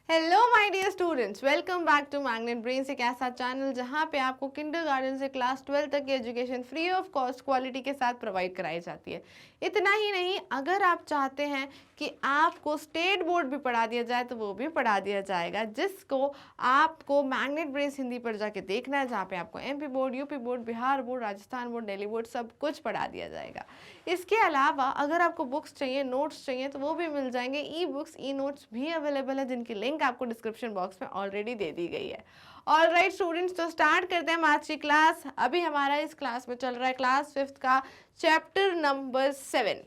Hello my dear students, welcome back to Magnet Brains, एक ऐसा channel जहां पे आपको किंडरगार्टन से क्लास 12 तक की education free of cost quality के साथ प्रोवाइड कराई जाती है। इतना ही नहीं, अगर आप चाहते हैं कि आपको स्टेट बोर्ड भी पढ़ा दिया जाए तो वो भी पढ़ा दिया जाएगा, जिसको आपको मैग्नेट ब्रेन्स हिंदी पर जाके देखना है, जहाँ पे आपको MP board, UP board, Bihar board, Rajasthan board, Delhi board सब कुछ पढ़ा दिया जाएगा। इसके अलावा अगर आपको बुक्स चाहिए, नोट्स चाहिए तो वो भी मिल जाएंगे। ई बुक्स, ई नोट्स भी अवेलेबल है, जिनकी लिंक आपको डिस्क्रिप्शन बॉक्स में ऑलरेडी दे दी गई है। ऑलराइट स्टूडेंट्स, तो स्टार्ट करते हैं आज की क्लास। अभी हमारा इस क्लास में चल रहा है क्लास 5th का चैप्टर नंबर 7।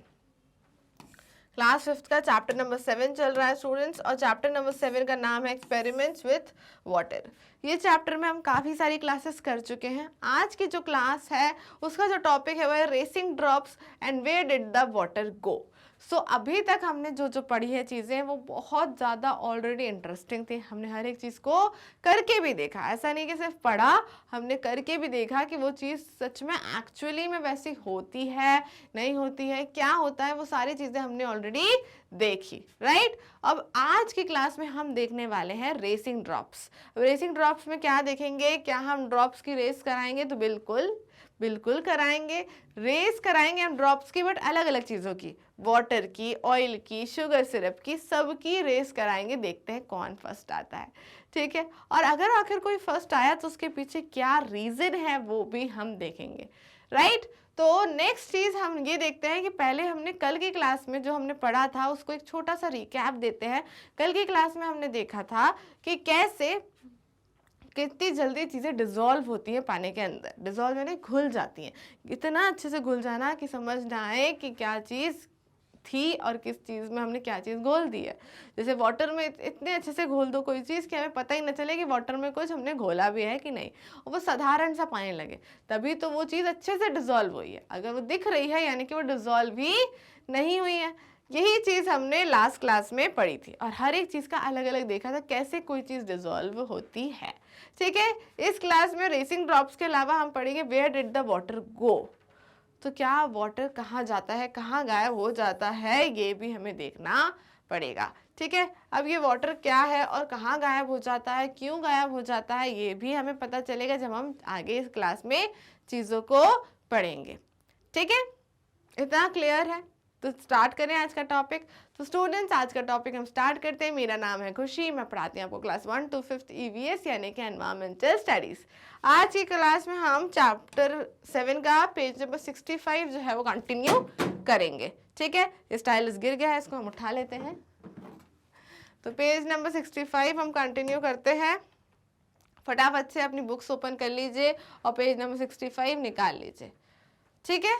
क्लास 5th का चैप्टर नंबर 7 चल रहा है स्टूडेंट्स, और चैप्टर नंबर 7 का नाम है एक्सपेरिमेंट्स विथ वाटर। ये चैप्टर में हम काफ़ी सारी क्लासेस कर चुके हैं। आज की जो क्लास है उसका जो टॉपिक है वो है racing drops and where did the water go. So अभी तक हमने जो जो पढ़ी है चीज़ें वो बहुत ज़्यादा ऑलरेडी इंटरेस्टिंग थी। हमने हर एक चीज़ को करके भी देखा, ऐसा नहीं कि सिर्फ पढ़ा, हमने करके भी देखा कि वो चीज़ सच में एक्चुअली में वैसी होती है, नहीं होती है, क्या होता है, वो सारी चीज़ें हमने ऑलरेडी देखी, राइट। अब आज की क्लास में हम देखने वाले हैं रेसिंग ड्रॉप्स। रेसिंग ड्रॉप्स में क्या देखेंगे, क्या हम ड्रॉप्स की रेस कराएंगे? तो बिल्कुल बिल्कुल कराएंगे, रेस कराएंगे हम ड्रॉप्स की, बट अलग अलग चीज़ों की, वाटर की, ऑयल की, शुगर सिरप की, सबकी रेस कराएंगे। देखते हैं कौन फर्स्ट आता है, ठीक है। और अगर आखिर कोई फर्स्ट आया तो उसके पीछे क्या रीज़न है वो भी हम देखेंगे, राइट। तो नेक्स्ट चीज़ हम ये देखते हैं कि पहले हमने कल की क्लास में जो हमने पढ़ा था उसको एक छोटा सा रिकैप देते हैं। कल की क्लास में हमने देखा था कि कैसे कितनी जल्दी चीज़ें डिज़ोल्व होती हैं पानी के अंदर, डिज़ोल्व यानी घुल जाती हैं। इतना अच्छे से घुल जाना कि समझ ना आए कि क्या चीज़ थी और किस चीज़ में हमने क्या चीज़ घोल दी है। जैसे वाटर में इतने अच्छे से घोल दो कोई चीज़ कि हमें पता ही न चले कि वाटर में कुछ हमने घोला भी है कि नहीं, और वो साधारण सा पानी लगे, तभी तो वो चीज़ अच्छे से डिज़ोल्व हुई है। अगर वो दिख रही है यानी कि वो डिज़ोल्व ही नहीं हुई है। यही चीज़ हमने लास्ट क्लास में पढ़ी थी, और हर एक चीज़ का अलग अलग देखा था कैसे कोई चीज़ डिज़ोल्व होती है, ठीक है। इस क्लास में रेसिंग ड्रॉप्स के अलावा हम पढ़ेंगे where did the water go. तो क्या वाटर कहाँ जाता है, कहाँ गायब हो जाता है, ये भी हमें देखना पड़ेगा, ठीक है। अब ये वाटर क्या है और कहाँ गायब हो जाता है, क्यों गायब हो जाता है, ये भी हमें पता चलेगा जब हम आगे इस क्लास में चीज़ों को पढ़ेंगे, ठीक है। इतना क्लियर है? तो स्टार्ट करें आज का टॉपिक। तो स्टूडेंट्स, आज का टॉपिक हम स्टार्ट करते हैं। मेरा नाम है खुशी, मैं पढ़ाती हूँ आपको क्लास 1 to 5th EVS यानी कि एनवायरमेंटल स्टडीज़। आज की क्लास में हम चैप्टर 7 का पेज नंबर 65 जो है वो कंटिन्यू करेंगे, ठीक है। स्टाइलस गिर गया है, इसको हम उठा लेते हैं। तो पेज नंबर 65 हम कंटिन्यू करते हैं। फटाफट से अपनी बुक्स ओपन कर लीजिए और पेज नंबर 65 निकाल लीजिए, ठीक है।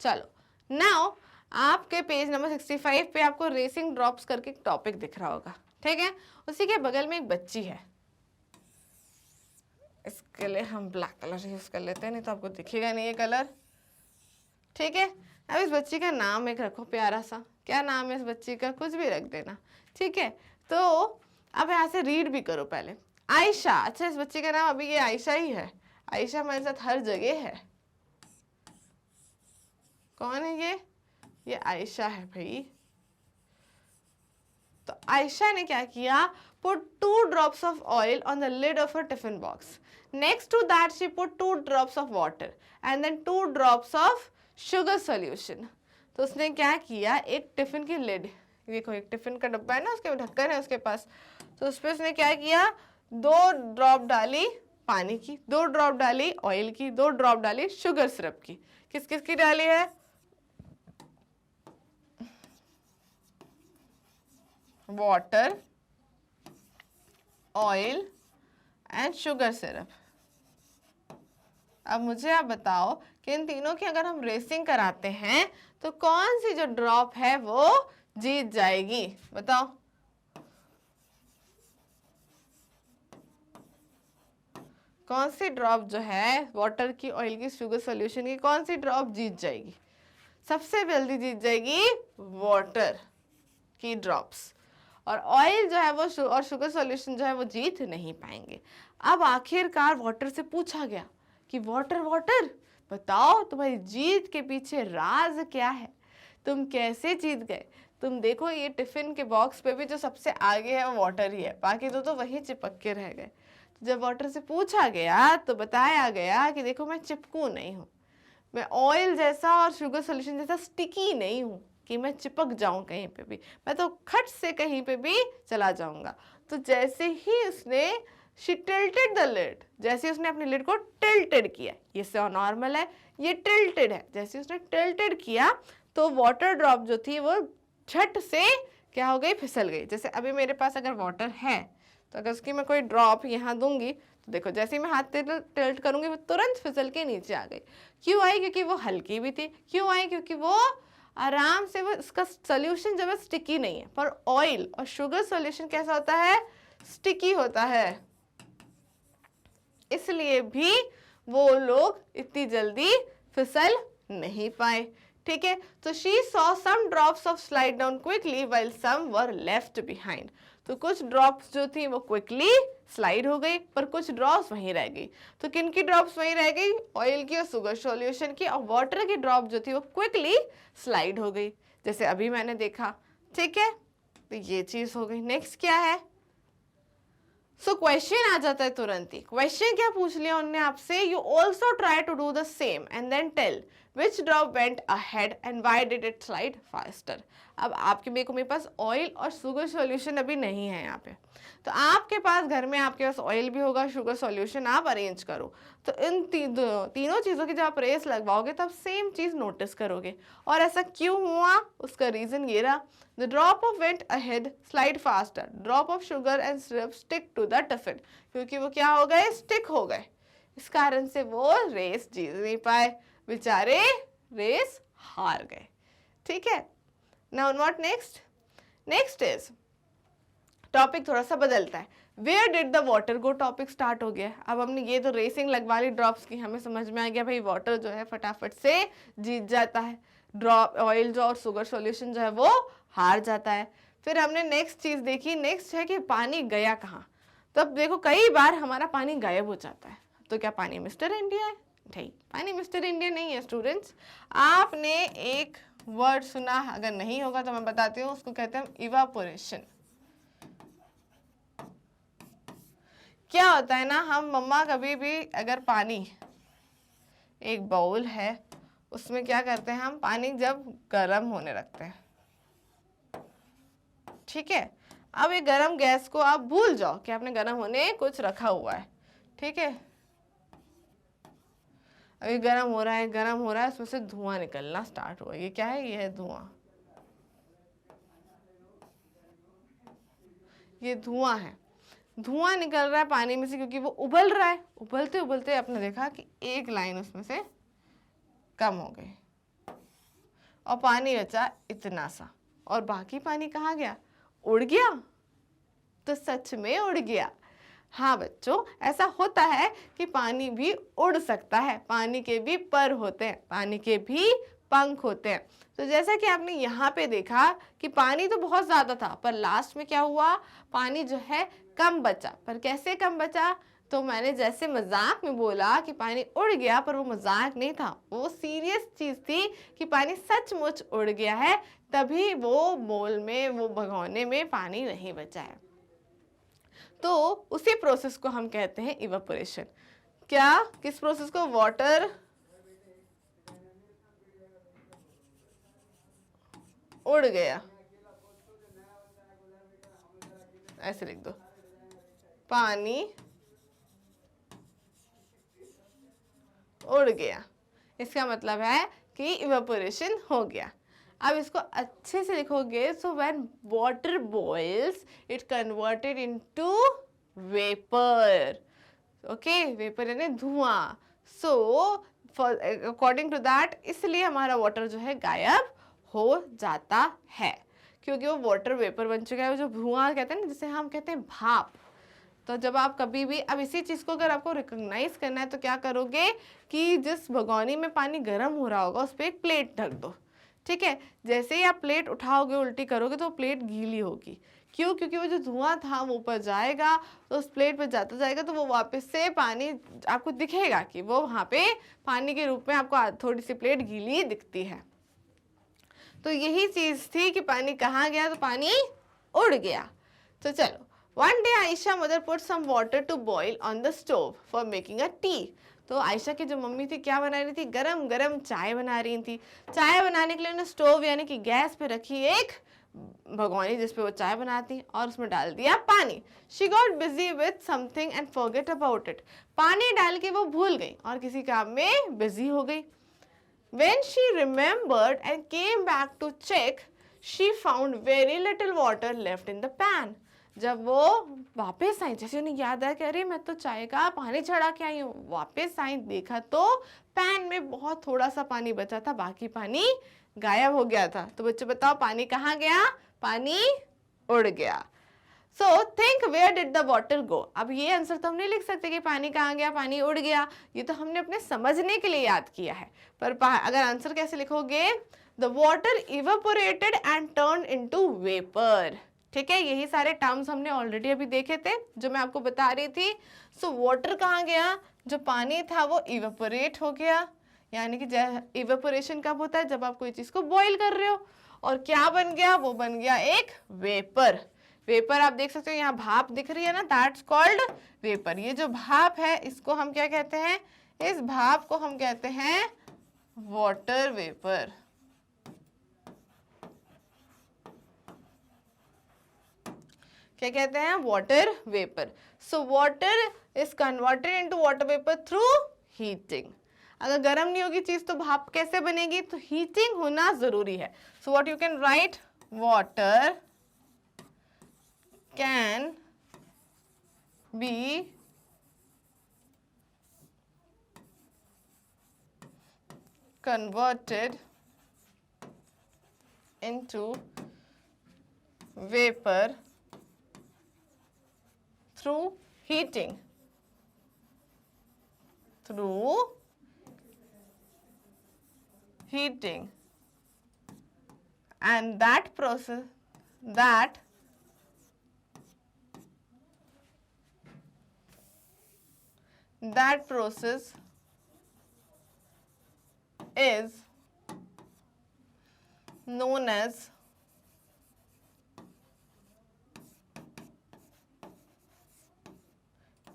चलो नाउ आपके पेज नंबर 65 पे आपको रेसिंग ड्रॉप्स करके एक टॉपिक दिख रहा होगा, ठीक है। उसी के बगल में एक बच्ची है, इसके लिए हम ब्लैक कलर यूज कर लेते हैं, नहीं तो आपको दिखेगा नहीं ये कलर, ठीक है। अब इस बच्ची का नाम एक रखो प्यारा सा, क्या नाम है इस बच्ची का, कुछ भी रख देना, ठीक है। तो अब यहाँ से रीड भी करो पहले। आयशा, अच्छा इस बच्ची का नाम अभी ये आयशा ही है। आयशा हमारे साथ हर जगह है। कौन है ये आयशा है भाई। तो आयशा ने क्या किया, put 2 drops of oil on the lid of her tiffin box. Next to that she put 2 drops of water and then 2 drops of sugar solution. तो उसने क्या किया, एक टिफिन की लिड, देखो एक टिफिन का डब्बा है ना, उसके ढक्कन है उसके पास, तो उस पर उसने क्या किया, 2 ड्रॉप डाली पानी की, 2 ड्रॉप डाली ऑयल की, 2 ड्रॉप डाली शुगर सिरप की। किस किस की डाली है, water, oil and sugar syrup. अब मुझे आप बताओ कि इन तीनों की अगर हम रेसिंग कराते हैं तो कौन सी जो ड्रॉप है वो जीत जाएगी, बताओ। कौन सी ड्रॉप जो है वाटर की, ऑयल की, शुगर सॉल्यूशन की, कौन सी ड्रॉप जीत जाएगी? सबसे जल्दी जीत जाएगी वाटर की ड्रॉप्स, और ऑयल जो है वो और शुगर सॉल्यूशन जो है वो जीत नहीं पाएंगे। अब आखिरकार वाटर से पूछा गया कि वाटर वाटर बताओ तुम्हारी जीत के पीछे राज क्या है, तुम कैसे जीत गए? तुम देखो ये टिफिन के बॉक्स पे भी जो सबसे आगे है वो वाटर ही है, बाकी तो वही चिपक के रह गए। तो जब वाटर से पूछा गया तो बताया गया कि देखो मैं चिपकू नहीं हूँ, मैं ऑयल जैसा और शुगर सोल्यूशन जैसा स्टिकी नहीं हूँ कि मैं चिपक जाऊं कहीं पे भी, मैं तो खट से कहीं पे भी चला जाऊंगा। तो जैसे ही उसने शी टिल्टेड द लिड, जैसे उसने अपने लिड को टिल्टेड किया, ये से नॉर्मल है, ये टिल्टेड है, जैसे उसने टिल्टेड किया तो वाटर ड्रॉप जो थी वो झट से क्या हो गई, फिसल गई। जैसे अभी मेरे पास अगर वाटर है तो अगर उसकी मैं कोई ड्रॉप यहाँ दूंगी तो देखो जैसे ही मैं हाथ टिल्ट करूंगी वो तुरंत फिसल के नीचे आ गई। क्यों आई? क्योंकि वो हल्की भी थी। क्यों आई? क्योंकि वो आराम से, वो इसका सोल्यूशन जब है स्टिकी नहीं है, पर ऑयल और शुगर सोल्यूशन कैसा होता है, स्टिकी होता है, इसलिए भी वो लोग इतनी जल्दी फिसल नहीं पाए। ठीक है, तो she saw some drops of slide down quickly while some were left behind. तो कुछ ड्रॉप्स जो थी वो क्विकली स्लाइड हो गई, पर कुछ ड्रॉप्स वहीं रह गई। तो किन की ड्रॉप्स वहीं रह गई? ऑयल की और शुगर सॉल्यूशन की, और वाटर की ड्रॉप जो थी वो क्विकली स्लाइड हो गई, जैसे अभी मैंने देखा। ठीक है, तो ये चीज हो गई। नेक्स्ट क्या है? सो क्वेश्चन आ जाता है तुरंत ही। क्वेश्चन क्या पूछ लिया उन्होंने आपसे? You also try to do the same and then tell which drop went ahead and why did it slide faster. अब आपके मेरे पास ऑयल और शुगर सॉल्यूशन अभी नहीं है यहाँ पे, तो आपके पास घर में आपके पास ऑयल भी होगा, शुगर सॉल्यूशन आप अरेंज करो। तो इन तीनों चीज़ों की जब आप रेस लगवाओगे तब सेम चीज़ नोटिस करोगे। और ऐसा क्यों हुआ? उसका रीज़न ये रहा, the drop of went ahead slide faster, drop of sugar and syrup stick to the tiffin, क्योंकि वो क्या हो गए, स्टिक हो गए। इस कारण से वो रेस जीत नहीं पाए, बेचारे रेस हार गए। ठीक है, now what next? Next is topic थोड़ा सा बदलता है। Where did the water go, topic start हो गया। अब हमने ये तो रेसिंग लगवा ली ड्रॉप्स की, हमें समझ में आ गया भाई वाटर जो है फटाफट से जीत जाता है, ड्रॉप ऑयल जो और शुगर सॉल्यूशन जो है वो हार जाता है। फिर हमने नेक्स्ट चीज देखी, नेक्स्ट है कि पानी गया कहाँ। तो अब देखो कई बार हमारा पानी गायब हो जाता है, तो क्या पानी मिस्टर इंडिया है? नहीं, पानी मिस्टर इंडिया नहीं है स्टूडेंट्स। आपने एक वर्ड सुना, अगर नहीं होगा तो मैं बताती हूँ, उसको कहते हैं इवापोरेशन। क्या होता है ना, हम मम्मा कभी भी अगर पानी, एक बाउल है उसमें क्या करते हैं हम, पानी जब गर्म होने रखते हैं, ठीक है। अब ये गर्म गैस को आप भूल जाओ कि आपने गर्म होने कुछ रखा हुआ है, ठीक है। अभी गर्म हो रहा है, गर्म हो रहा है, उसमें से धुआं निकलना स्टार्ट हुआ। ये क्या है? ये है धुआं, ये धुआं है। धुआं निकल रहा है पानी में से क्योंकि वो उबल रहा है। उबलते उबलते आपने देखा कि एक लाइन उसमें से कम हो गई और पानी बचा इतना सा, और बाकी पानी कहाँ गया? उड़ गया। तो सच में उड़ गया। हाँ बच्चों, ऐसा होता है कि पानी भी उड़ सकता है, पानी के भी पर होते हैं, पानी के भी पंख होते हैं। तो जैसा कि आपने यहाँ पे देखा कि पानी तो बहुत ज़्यादा था, पर लास्ट में क्या हुआ, पानी जो है कम बचा। पर कैसे कम बचा? तो मैंने जैसे मजाक में बोला कि पानी उड़ गया, पर वो मजाक नहीं था, वो सीरियस चीज़ थी कि पानी सचमुच उड़ गया है, तभी वो बोल में, वो भगोने में पानी नहीं बचा है। तो उसी प्रोसेस को हम कहते हैं इवेपोरेशन। क्या? किस प्रोसेस को? वाटर उड़ गया, ऐसे लिख दो, पानी उड़ गया। इसका मतलब है कि इवेपोरेशन हो गया। अब इसको अच्छे से लिखोगे, so when water boils it converted into vapour. Okay, vapour यानी धुआं। सो अकॉर्डिंग टू दैट, इसलिए हमारा वाटर जो है गायब हो जाता है, क्योंकि वो वाटर वेपर बन चुका है। वो जो धुआं कहते हैं ना, जिसे हम कहते हैं भाप। तो जब आप कभी भी, अब इसी चीज़ को अगर आपको रिकॉग्नाइज करना है तो क्या करोगे कि जिस भगोनी में पानी गर्म हो रहा होगा उस पर एक प्लेट ढक दो, ठीक है। जैसे ही आप प्लेट उठाओगे, उल्टी करोगे तो प्लेट गीली होगी। क्यों? क्योंकि वो जो धुआं था वो ऊपर जाएगा, तो उस प्लेट पर जाता जाएगा, तो वो वापस से पानी आपको दिखेगा कि वो वहाँ पे पानी के रूप में आपको थोड़ी सी प्लेट गीली दिखती है। तो यही चीज थी कि पानी कहाँ गया, तो पानी उड़ गया। तो चलो, one day Ayesha mother put some water to boil on the stove for making a tea. तो आयशा की जो मम्मी थी क्या बना रही थी, गरम गरम चाय बना रही थी। चाय बनाने के लिए उन्होंने स्टोव यानी कि गैस पे रखी एक भगोनी जिसपे वो चाय बनाती और उसमें डाल दिया पानी। She got busy with something and forget about it. पानी डाल के वो भूल गई और किसी काम में बिजी हो गई। When she remembered and came back to check, she found very little water left in the pan. जब वो वापस आई, जैसे उन्हें याद आया कि अरे मैं तो चाय का पानी चढ़ा के आई हूँ, वापस आई, देखा तो पैन में बहुत थोड़ा सा पानी बचा था, बाकी पानी गायब हो गया था। तो बच्चों बताओ पानी कहाँ गया, पानी उड़ गया। So think where did the water go. अब ये आंसर तो हम नहीं लिख सकते कि पानी कहाँ गया, पानी उड़ गया, ये तो हमने अपने समझने के लिए याद किया है। पर अगर आंसर कैसे लिखोगे, the water evaporated and turn into vapour. ठीक है, यही सारे टर्म्स हमने ऑलरेडी अभी देखे थे जो मैं आपको बता रही थी। सो वाटर कहाँ गया, जो पानी था वो इवेपोरेट हो गया, यानी कि इवेपोरेशन कब होता है, जब आप कोई चीज को बॉईल कर रहे हो। और क्या बन गया, वो बन गया एक वेपर। वेपर आप देख सकते हो, यहाँ भाप दिख रही है ना, दैट्स कॉल्ड वेपर। ये जो भाप है इसको हम क्या कहते हैं, इस भाप को हम कहते हैं वाटर वेपर। क्या कहते हैं, water vapour. So water is converted into water vapour through heating. अगर गर्म नहीं होगी चीज तो भाप कैसे बनेगी, तो हीटिंग होना जरूरी है। So what you can write, water can be converted into vapor through heating. Through heating, and that process is known as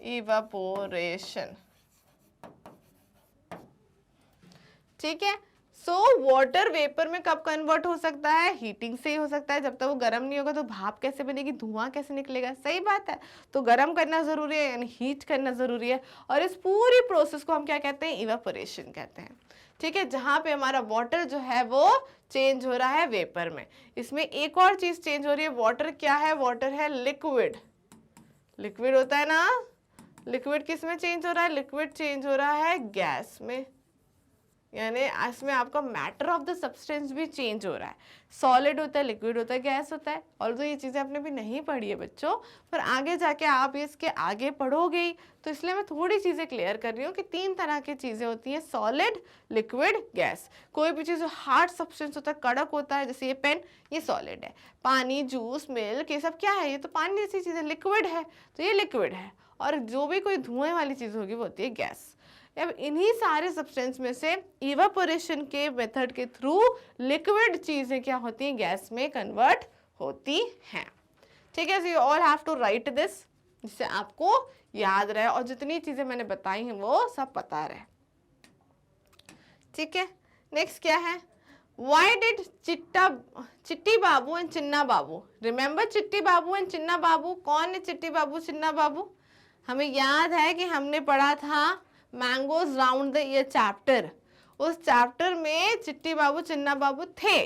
evaporation. ठीक है, सो वाटर वेपर में कब कन्वर्ट हो सकता है, हीटिंग से ही हो सकता है। जब तक वो गर्म नहीं होगा तो भाप कैसे बनेगी, धुआं कैसे निकलेगा, सही बात है। तो गर्म करना जरूरी है, यानी हीट करना जरूरी है। और इस पूरी प्रोसेस को हम क्या कहते हैं, इवेपोरेशन कहते हैं। ठीक है, जहां पे हमारा वाटर जो है वो चेंज हो रहा है वेपर में। इसमें एक और चीज चेंज हो रही है, वाटर क्या है, वाटर है लिक्विड। लिक्विड होता है ना, लिक्विड किस में चेंज हो रहा है, लिक्विड चेंज हो रहा है गैस में, यानी इसमें आपका मैटर ऑफ द सब्सटेंस भी चेंज हो रहा है। सॉलिड होता है, लिक्विड होता है, गैस होता है। और तो ये चीज़ें आपने भी नहीं पढ़ी है बच्चों, पर आगे जाके आप इसके आगे पढ़ोगे ही, तो इसलिए मैं थोड़ी चीज़ें क्लियर कर रही हूँ कि 3 तरह की चीज़ें होती हैं, सॉलिड, लिक्विड, गैस। कोई भी चीज़ हार्ड सब्सटेंस होता है, कड़क होता है, जैसे ये पेन, ये सॉलिड है। पानी, जूस, मिल्क, ये सब क्या है, ये तो पानी जैसी चीज़ें, लिक्विड है, तो ये लिक्विड है। और जो भी कोई धुएं वाली चीज़ होगी वो होती है गैस। अब इन्हीं सारे सब्सटेंस में से इवेपोरेशन के मेथड के थ्रू लिक्विड चीजें क्या होती हैं, गैस में कन्वर्ट होती हैं। ठीक है, so you all have to write this, जिससे आपको याद रहे और जितनी चीजें मैंने बताई हैं वो सब पता रहे। ठीक है, नेक्स्ट क्या है, व्हाई डिड चिट्टी बाबू एंड चिन्ना बाबू, रिमेंबर चिट्टी बाबू एंड चिन्ना बाबू, कौन है चिट्टी बाबू चिन्ना बाबू, हमें याद है कि हमने पढ़ा था mangoes round the year chapter. उस चैप्टर में चिट्टी बाबू चिन्ना बाबू थे,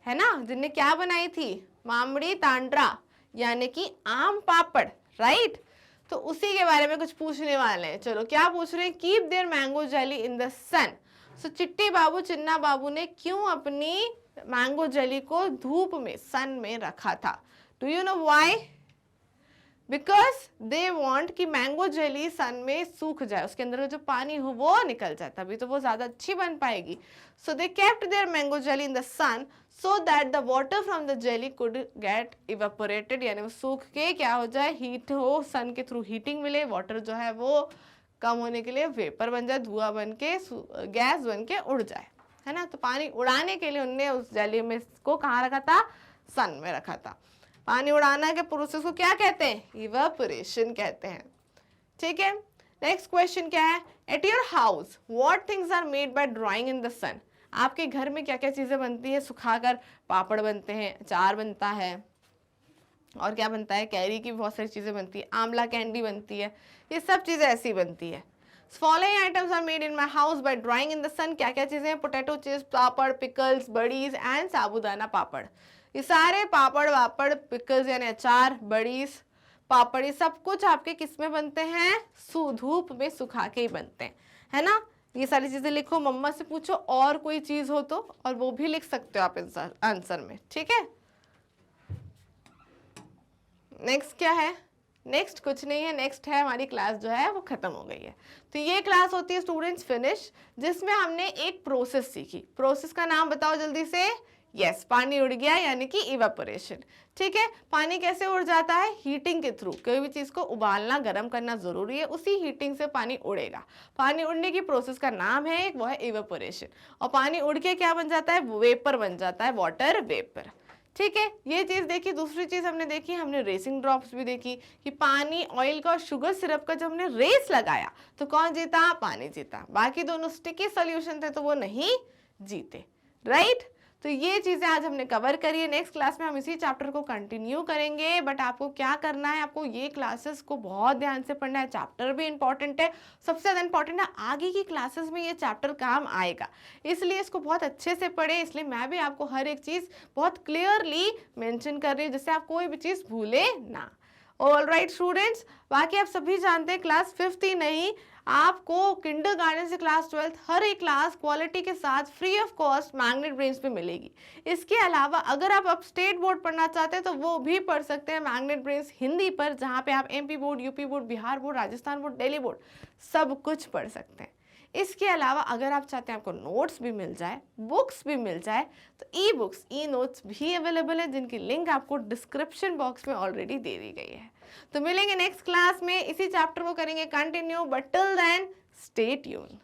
है ना, जिनने क्या बनाई थी, मामड़ी तांड्रा, यानी कि आम पापड़, राइट। तो उसी के बारे में कुछ पूछने वाले हैं। चलो क्या पूछ रहे हैं, keep their mango jelly in the sun. So Chitti Babu चिन्ना बाबू ने क्यों अपनी मैंगो जेली को धूप में, सन में रखा था, do you know why, because they want कि मैंगो जेली सन में सूख जाए, उसके अंदर जो पानी हो वो निकल जाए, तभी तो वो ज्यादा अच्छी बन पाएगी। So they kept their mango jelly in the sun so that the water from the jelly could get evaporated, यानी वो सूख के क्या हो जाए, हीट हो, सन के थ्रू हीटिंग मिले, वाटर जो है वो कम होने के लिए वेपर बन जाए, धुआं बन के, गैस बन के उड़ जाए। है ना। तो पानी उड़ाने के लिए उनने उस जेली में को कहाँ रखा था, सन में रखा था। पानी उड़ाना के प्रोसेस को क्या कहते हैं, इवेपोरेशन कहते हैं। ठीक है, नेक्स्ट क्वेश्चन क्या है, at your house what things are made by drying in the sun. आपके घर में क्या क्या चीजें बनती है सुखाकर, पापड़ बनते हैं, अचार बनता है, और क्या बनता है, कैरी की बहुत सारी चीजें बनती है, आंवला कैंडी बनती है, ये सब चीजें ऐसी बनती है। Following items are made in my house by drying in the sun. क्या क्या चीजें हैं, पोटैटो चिप्स, पापड़, पिकल्स, बड़ीज एंड साबुदाना पापड़। ये सारे पापड़ वापड़, पिकल्स यानी अचार, बड़ीज, पापड़, ये सब कुछ आपके किस में बनते हैं, धूप में सुखा के ही बनते हैं, है ना। ये सारी चीजें लिखो, मम्मा से पूछो और कोई चीज हो तो, और वो भी लिख सकते हो आप आंसर में। ठीक है, नेक्स्ट क्या है, नेक्स्ट कुछ नहीं है, नेक्स्ट है हमारी क्लास जो है वो खत्म हो गई है। तो ये क्लास होती है स्टूडेंट्स फिनिश, जिसमें हमने एक प्रोसेस सीखी। प्रोसेस का नाम बताओ जल्दी से, यस, पानी उड़ गया यानी कि इवेपोरेशन। ठीक है, पानी कैसे उड़ जाता है, हीटिंग के थ्रू। कोई भी चीज को उबालना, गर्म करना जरूरी है, उसी हीटिंग से पानी उड़ेगा। पानी उड़ने की प्रोसेस का नाम है एक, वो है इवेपोरेशन। और पानी उड़ के क्या बन जाता है, वेपर बन जाता है, वाटर वेपर। ठीक है, ये चीज देखी। दूसरी चीज हमने देखी, हमने रेसिंग ड्रॉप्स भी देखी कि पानी, ऑयल का और शुगर सिरप का जब हमने रेस लगाया तो कौन जीता, पानी जीता। बाकी दोनों स्टिकी सोल्यूशन थे तो वो नहीं जीते, राइट। तो ये चीजें आज हमने कवर करी है। नेक्स्ट क्लास में हम इसी चैप्टर को कंटिन्यू करेंगे, बट आपको क्या करना है, आपको ये क्लासेस को बहुत ध्यान से पढ़ना है। चैप्टर भी इंपॉर्टेंट है, सबसे ज्यादा इंपॉर्टेंट है आगे की क्लासेस में ये चैप्टर काम आएगा, इसलिए इसको बहुत अच्छे से पढ़े। इसलिए मैं भी आपको हर एक चीज बहुत क्लियरली मेंशन कर रही हूँ, जिससे आप कोई भी चीज भूले ना। ऑल राइट स्टूडेंट्स, बाकी आप सभी जानते हैं क्लास 5th ही नहीं, आपको किंडरगार्टन से क्लास 12th हर एक क्लास क्वालिटी के साथ free of cost magnet brains पे मिलेगी। इसके अलावा अगर आप स्टेट बोर्ड पढ़ना चाहते हैं तो वो भी पढ़ सकते हैं मैग्नेट ब्रेन्स हिंदी पर, जहाँ पे आप MP board, UP board, Bihar board, Rajasthan board, Delhi board सब कुछ पढ़ सकते हैं। इसके अलावा अगर आप चाहते हैं आपको नोट्स भी मिल जाए, बुक्स भी मिल जाए, तो ई बुक्स, ई नोट्स भी अवेलेबल है, जिनकी लिंक आपको डिस्क्रिप्शन बॉक्स में ऑलरेडी दे दी गई है। तो मिलेंगे नेक्स्ट क्लास में, इसी चैप्टर को करेंगे continue, but till then stay tuned.